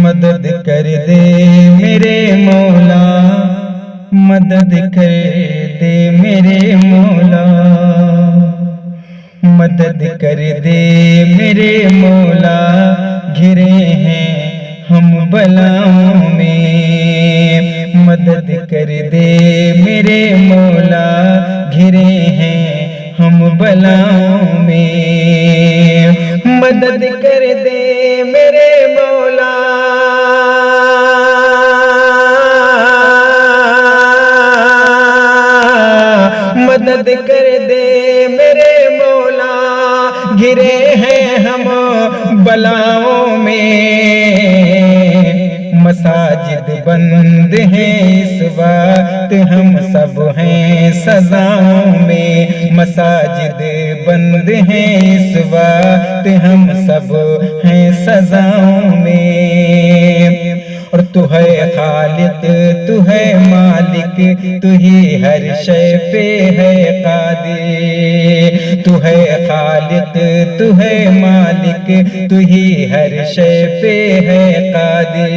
مدد کر دے میرے مولا، مدد کر دے میرے مولا، مدد کر دے میرے مولا، گھرے ہیں ہم بلاؤں میں، مدد کر دے میرے مولا، گھرے ہیں ہم بلاؤں میں، مدد کر دے میرے مولا، مدد کر دے میرے مولا، گھرے ہیں ہم بلاؤں میں، مساجد بند ہیں اس وقت ہم سب ہیں سزاؤں میں، مساجد بند ہیں اس وقت ہم سب ہیں سزاؤں میں، اور تو ہے خالق تو ہے مالک، تو ہی ہر شے پہ ہے قادر، تو ہے خالق تو ہے مالک، تو ہی ہر شے پہ ہے قادر،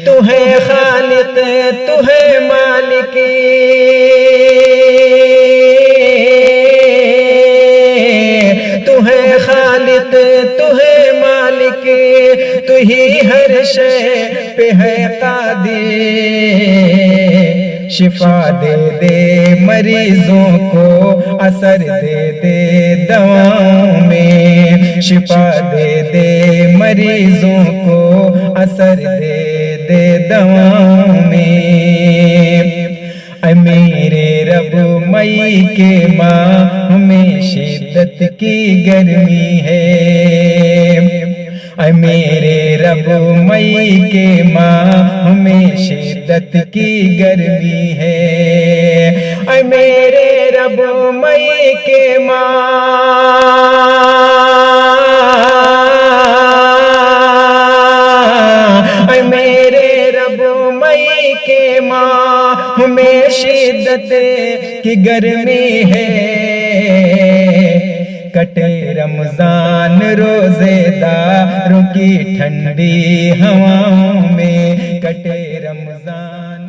تو ہے خالق تو ہے مالک، تو ہے خالق تو ہے مالک، تو ہی ہر شے پہ ہے قادر، شفا دے دے مریضوں کو، اثر دے دے دواؤں میں، شفا دے دے مریضوں کو، اثر دے دے دواؤں میں، اے میرے رب مئی کے ماہ ہمیں شدت کی گرمی ہے، اے میرے رب مئی کے ماہ ہمیں شدت کی گرمی ہے، اے میرے رب مئی کے ماہ، اے میرے رب مئی کے ماہ ہمیں شدت کی گرمی ہے، کٹے رمضان روزے داروں کی ٹھنڈی ہواؤں میں، کٹے رمضان